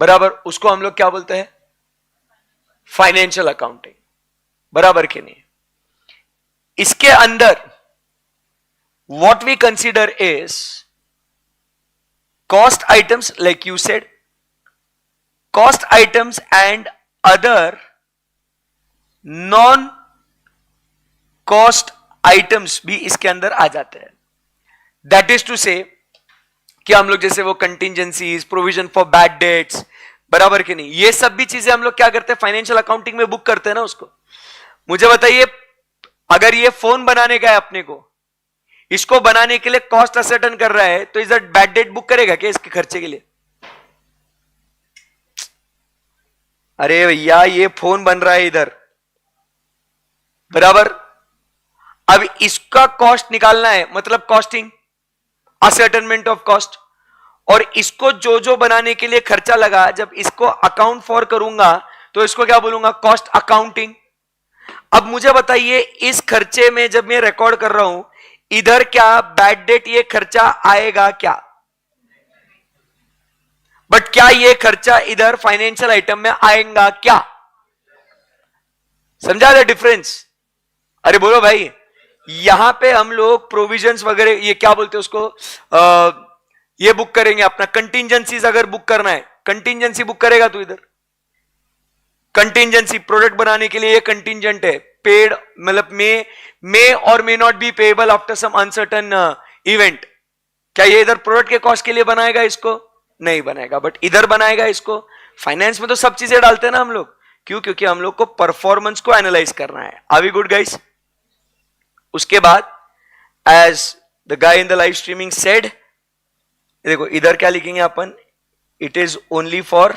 बराबर, उसको हम लोग क्या बोलते हैं? फाइनेंशियल अकाउंटिंग, बराबर के नहीं? इसके अंदर what we consider is cost items, like you said, cost items and other non cost items भी इसके अंदर आ जाते हैं. That is to say कि हम लोग जैसे वो contingencies, provision for bad debts, बराबर के नहीं, ये सब भी चीजें हम लोग क्या करते हैं? फाइनेंशियल अकाउंटिंग में बुक करते हैं ना उसको. मुझे बताइए, अगर ये फोन बनाने का है अपने को, इसको बनाने के लिए कॉस्ट असर्टन कर रहा है, तो इधर बैड डेट बुक करेगा क्या इसके खर्चे के लिए? अरे भैया, ये फोन बन रहा है इधर, बराबर. अब इसका कॉस्ट निकालना है, मतलब कॉस्टिंग, असर्टनमेंट ऑफ कॉस्ट. और इसको जो जो बनाने के लिए खर्चा लगा, जब इसको अकाउंट फॉर करूंगा तो इसको क्या बोलूंगा? Cost accounting. अब मुझे बताइए, इस खर्चे में जब मैं रिकॉर्ड कर रहा हूं, इधर क्या बैड डेट ये खर्चा आएगा क्या? बट क्या ये खर्चा इधर फाइनेंशियल आइटम में आएगा क्या? समझा द डिफरेंस? अरे बोलो भाई. यहां पे हम लोग प्रोविजंस वगैरह, ये क्या बोलते हैं उसको, ये बुक करेंगे. अपना कंटिजेंसीज अगर बुक करना है, कंटिजेंसी बुक करेगा तू इधर. कंटिजेंसी प्रोडक्ट बनाने के लिए ये कंटिजेंट है, पेड, मतलब मे और may not be payable after some uncertain event. क्या ये इधर प्रोडक्ट के कॉस्ट के लिए बनाएगा इसको? नहीं बनाएगा. बट इधर बनाएगा इसको. फाइनेंस में तो सब चीजें डालते हैं ना हम लोग. क्यों? क्योंकि हम लोग को परफॉर्मेंस को एनालाइज करना है. Are we good guys? उसके बाद as the guy in the live streaming said, देखो इधर क्या लिखेंगे अपन? It is only for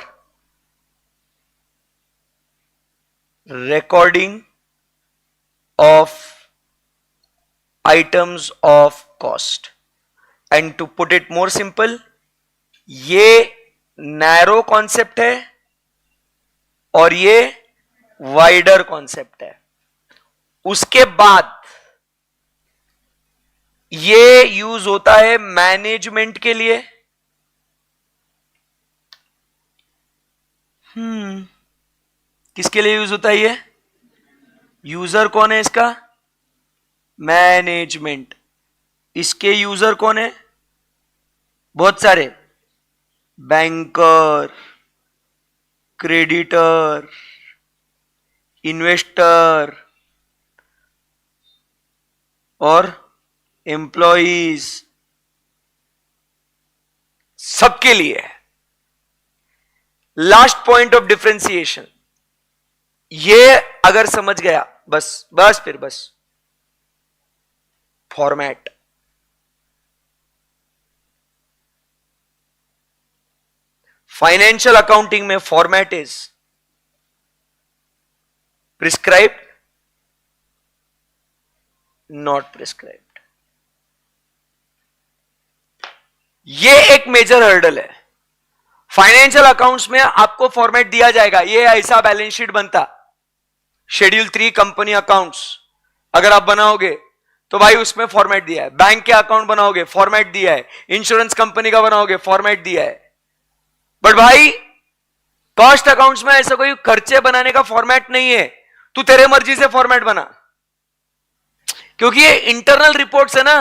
recording of items of cost. And to put it more simple, ये नैरो कॉन्सेप्ट है और ये वाइडर कॉन्सेप्ट है. उसके बाद ये यूज होता है मैनेजमेंट के लिए. किसके लिए यूज होता है ये? यूजर कौन है इसका? मैनेजमेंट. इसके यूजर कौन है? बहुत सारे, बैंकर, क्रेडिटर, इन्वेस्टर और एम्प्लॉइज, सबके लिए है. लास्ट पॉइंट ऑफ डिफरेंशिएशन, ये अगर समझ गया, बस फिर बस. फॉर्मेट, फाइनेंशियल अकाउंटिंग में format is prescribed, not prescribed. ये एक मेजर हर्डल है. फाइनेंशियल अकाउंट्स में आपको फॉर्मेट दिया जाएगा, ये ऐसा बैलेंस शीट बनता. शेड्यूल 3 कंपनी अकाउंट्स अगर आप बनाओगे तो भाई उसमें फॉर्मेट दिया है. बैंक के अकाउंट बनाओगे, फॉर्मेट दिया है. इंश्योरेंस कंपनी का बनाओगे, फॉर्मेट दिया है. बट भाई कॉस्ट अकाउंट्स में ऐसा कोई खर्चे बनाने का फॉर्मेट नहीं है. तू तेरे मर्जी से फॉर्मेट बना, क्योंकि ये इंटरनल रिपोर्ट्स है ना,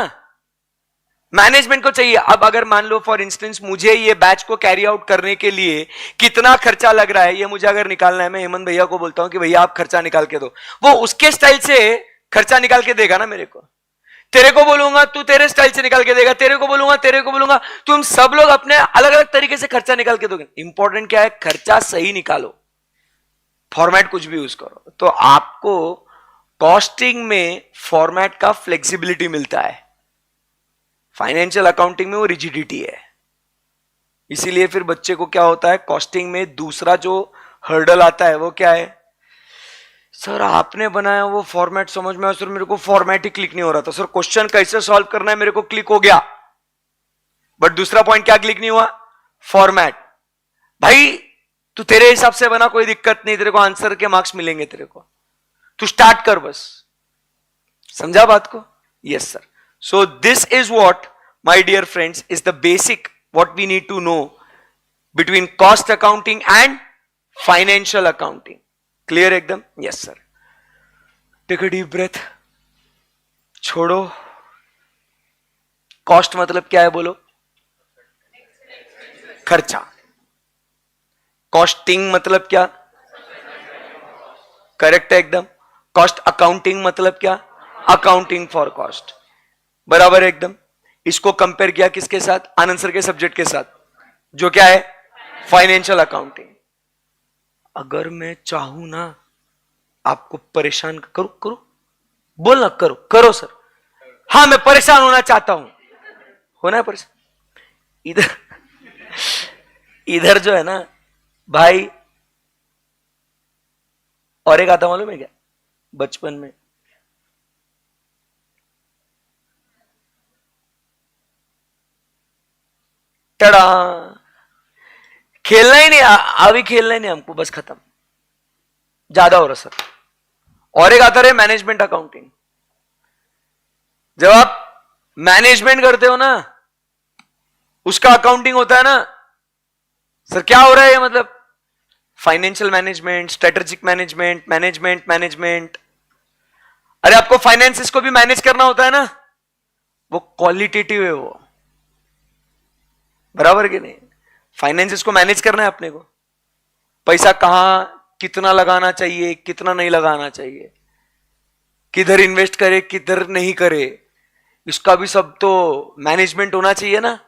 मैनेजमेंट को चाहिए. अब अगर मान लो फॉर इंस्टेंस मुझे ये बैच को कैरी आउट करने के लिए कितना खर्चा लग रहा है, ये मुझे अगर निकालना है, मैं हेमंत भैया को बोलता हूं कि भैया आप खर्चा निकाल के दो, वो उसके स्टाइल से खर्चा निकाल के देगा ना मेरे को. तेरे को बोलूंगा तू तेरे स्टाइल से निकाल के देगा, तेरे को बोलूंगा, तुम सब लोग अपने अलग अलग तरीके से खर्चा निकाल के दोगे. इंपॉर्टेंट क्या है? खर्चा सही निकालो, फॉर्मेट कुछ भी यूज करो. तो आपको कॉस्टिंग में फॉर्मेट का फ्लेक्सिबिलिटी मिलता है, फाइनेंशियल अकाउंटिंग में वो रिजिडिटी है. इसीलिए फिर बच्चे को क्या होता है, कॉस्टिंग में दूसरा जो हर्डल आता है वो क्या है? सर आपने बनाया वो फॉर्मेट समझ में आया सर, मेरे को फॉर्मेट ही क्लिक नहीं हो रहा था. सर क्वेश्चन कैसे सॉल्व करना है मेरे को क्लिक हो गया, बट दूसरा पॉइंट क्या क्लिक नहीं हुआ? फॉर्मेट. भाई तू तेरे हिसाब से बना, कोई दिक्कत नहीं, तेरे को आंसर के मार्क्स मिलेंगे तेरे को, तू स्टार्ट कर बस. समझा बात को? Yes sir. So this is what, my dear friends, is the basic what we need to know between cost accounting and financial accounting. Clear एकदम? Yes sir. Take a deep breath. छोड़ो. Cost मतलब क्या है बोलो? खर्चा. Costing मतलब क्या? Correct है एकदम. कॉस्ट अकाउंटिंग मतलब क्या? Accounting for cost. बराबर है एकदम. इसको कंपेयर किया किसके साथ? आनंद सर के सब्जेक्ट के साथ, जो क्या है? Financial accounting. अगर मैं चाहूं ना आपको परेशान करो, करो, बोलना, करो, करो सर. हाँ मैं परेशान होना चाहता हूं. होना है परेशान. इधर इधर जो है ना भाई, और एक आता मालूम है क्या? बचपन में टड़ा, खेलना ही नहीं, अभी खेलना ही नहीं हमको, बस खत्म. ज्यादा हो रहा सर. और एक आता रहे मैनेजमेंट अकाउंटिंग. जब आप मैनेजमेंट करते हो ना, उसका अकाउंटिंग होता है ना सर. क्या हो रहा है ये? मतलब financial management, strategic management, management management. अरे आपको फाइनेंसिस को भी मैनेज करना होता है ना. वो क्वालिटेटिव है वो. बराबर कि नहीं? फाइनेंसिस को मैनेज करना है अपने को. पैसा कहां कितना लगाना चाहिए, कितना नहीं लगाना चाहिए, किधर इन्वेस्ट करे, किधर नहीं करे, इसका भी सब तो मैनेजमेंट होना चाहिए ना.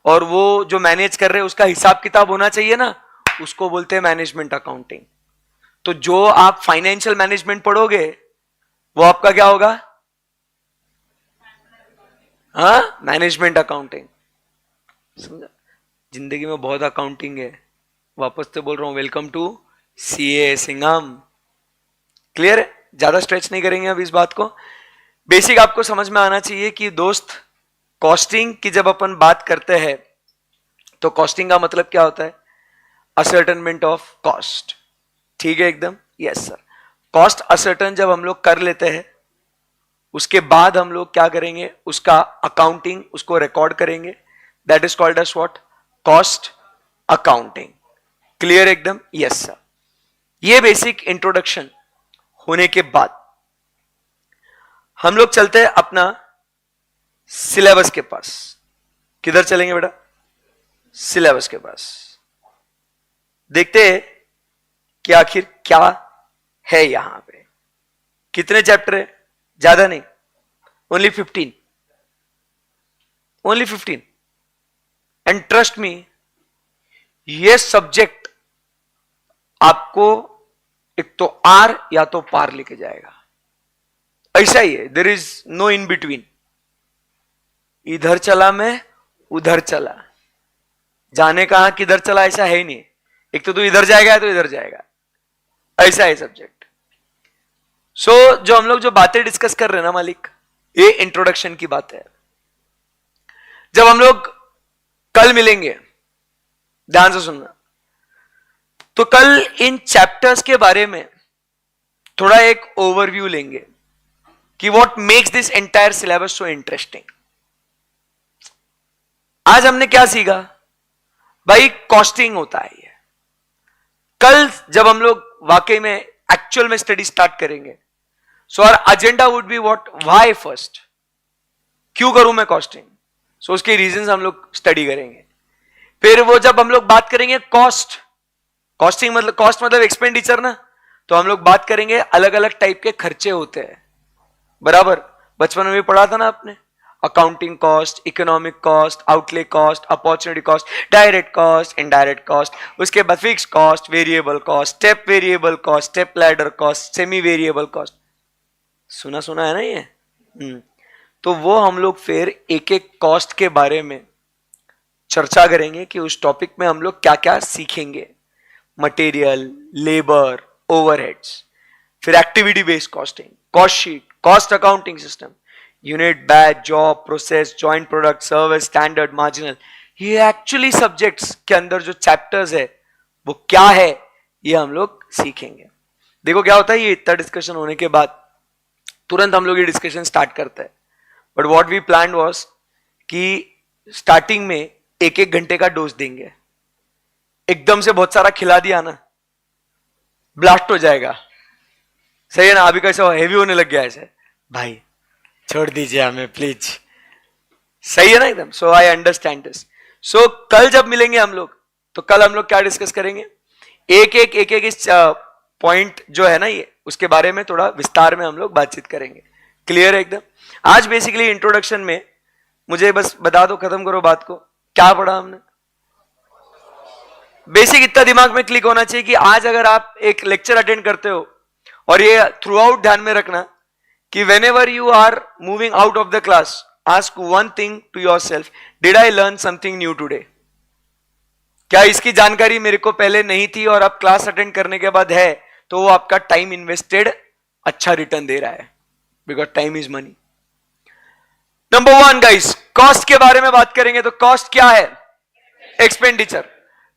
और वो जो मैनेज कर रहे हैं उसका हिसाब किताब होना चाहिए ना. उसको बोलते हैं मैनेजमेंट अकाउंटिंग. तो जो आप फाइनेंशियल मैनेजमेंट पढ़ोगे वो आपका क्या होगा? हाँ, मैनेजमेंट अकाउंटिंग. समझा? जिंदगी में बहुत अकाउंटिंग है. वापस से बोल रहा हूं, welcome to CA Singham. Clear है? ज्यादा स्ट्रेच नहीं करेंगे अब इस बात को. बेसिक आपको समझ में आना चाहिए कि दोस्त, कॉस्टिंग की जब अपन बात करते हैं तो कॉस्टिंग का मतलब क्या होता है? असर्टनमेंट ऑफ कॉस्ट. ठीक है एकदम? Yes sir. कॉस्ट असर्टन जब हम लोग कर लेते हैं, उसके बाद हम लोग क्या करेंगे? उसका अकाउंटिंग, उसको रिकॉर्ड करेंगे. That is called as what? Cost accounting. Clear एकदम? Yes sir. ये बेसिक इंट्रोडक्शन होने के बाद हम लोग चलते हैं अपना सिलेबस के पास. किधर चलेंगे बेटा? सिलेबस के पास. देखते हैं कि आखिर क्या है यहां पे. कितने चैप्टर है? ज्यादा नहीं, only 15. Only 15. And trust me, ये सब्जेक्ट आपको एक तो आर या तो पार लेके जाएगा. ऐसा ही है. There is no in between. इधर चला मैं, उधर चला, जाने कहा किधर चला ऐसा है ही नहीं. एक तो तू इधर जाएगा तो इधर जाएगा. ऐसा है सब्जेक्ट. सो जो हम लोग जो बातें डिस्कस कर रहे हैं ना मालिक, ये इंट्रोडक्शन की बात है. जब हम लोग कल मिलेंगे, ध्यान से सुनना, तो कल इन चैप्टर्स के बारे में थोड़ा एक ओवरव्यू लेंगे कि what makes this entire syllabus so interesting. आज हमने क्या सीखा भाई? कॉस्टिंग होता है ये. कल जब हम लोग वाकई में एक्चुअल में स्टडी स्टार्ट करेंगे, so our agenda would be what? Why first. क्यों करूं मैं कॉस्टिंग? सो उसके रीजंस हम लोग स्टडी करेंगे. फिर वो जब हम लोग बात करेंगे कॉस्ट, कॉस्टिंग मतलब कॉस्ट मतलब एक्सपेंडिचर ना, तो हम लोग बात करेंगे अलग अलग टाइप के खर्चे होते हैं. बराबर? बचपन में भी पढ़ा था ना आपने. Accounting cost, economic cost, outlay cost, opportunity cost, direct cost, indirect cost, उसके बाद fix cost, variable cost, step variable cost, step ladder cost, semi variable cost. सुना सुना है ना ये. तो वो हम लोग फिर एक एक कॉस्ट के बारे में चर्चा करेंगे कि उस टॉपिक में हम लोग क्या क्या सीखेंगे. मटेरियल, लेबर, ओवरहेड्स, फिर activity based costing, cost sheet, cost accounting system, unit, batch, job, process, joint product, service, standard, marginal. ये एक्चुअली सब्जेक्ट्स के अंदर जो चैप्टर्स है वो क्या है, ये हम लोग सीखेंगे. देखो क्या होता है, ये इतना डिस्कशन होने के बाद तुरंत हम लोग ये डिस्कशन स्टार्ट करते हैं. But what we plan was कि स्टार्टिंग में एक एक घंटे का डोज देंगे. एकदम से बहुत सारा खिला दिया ना, ब्लास्ट हो जाएगा। सही है ना? अभी कैसे हेवी होने लग गया ऐसे, भाई छोड़ दीजिए हमें प्लीज। सही है ना एकदम? सो आई अंडरस्टैंड दिस। सो कल जब मिलेंगे हम लोग, तो कल हम लोग क्या डिस्कस करेंगे, एक एक इस पॉइंट जो है ना ये, उसके बारे में थोड़ा विस्तार में हम लोग बातचीत करेंगे। क्लियर है एकदम? आज बेसिकली इंट्रोडक्शन में मुझे बस बता दो, खत्म करो बात को, क्या पढ़ा हमने। बेसिक इतना दिमाग में क्लिक होना चाहिए कि आज अगर आप एक लेक्चर अटेंड करते हो, और ये थ्रू आउट ध्यान में रखना कि whenever you are moving out of the class, ask one thing to yourself, did I learn something new today? क्या इसकी जानकारी मेरे को पहले नहीं थी और अब क्लास अटेंड करने के बाद है, तो वो आपका टाइम इन्वेस्टेड अच्छा रिटर्न दे रहा है, because time is money. Number one guys, cost के बारे में बात करेंगे। तो कॉस्ट क्या है? एक्सपेंडिचर।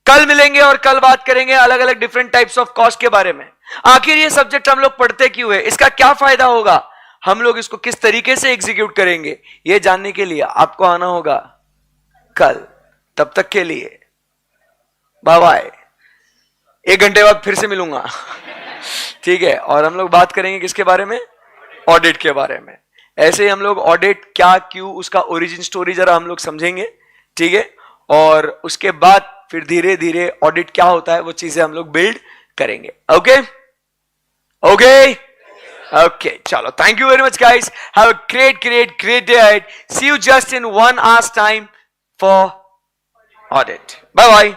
कल मिलेंगे और कल बात करेंगे अलग अलग डिफरेंट टाइप्स ऑफ कॉस्ट के बारे में। आखिर ये सब्जेक्ट हम लोग पढ़ते क्यों है, इसका क्या फायदा होगा, हम लोग इसको किस तरीके से एग्जीक्यूट करेंगे, ये जानने के लिए आपको आना होगा कल। तब तक के लिए बाय बाय। 1 घंटे बाद फिर से मिलूंगा ठीक है? और हम लोग बात करेंगे किसके बारे में? ऑडिट के बारे में। ऐसे ही हम लोग ऑडिट क्या, क्यों, उसका ओरिजिन स्टोरी जरा हम लोग समझेंगे, ठीक है? और उसके बाद फिर धीरे धीरे ऑडिट क्या होता है वो चीजें हम लोग बिल्ड करेंगे। ओके ओके ओके, चलो, thank you very much guys, have a great great great day ahead, see you just in 1 hour's time for audit. Bye bye.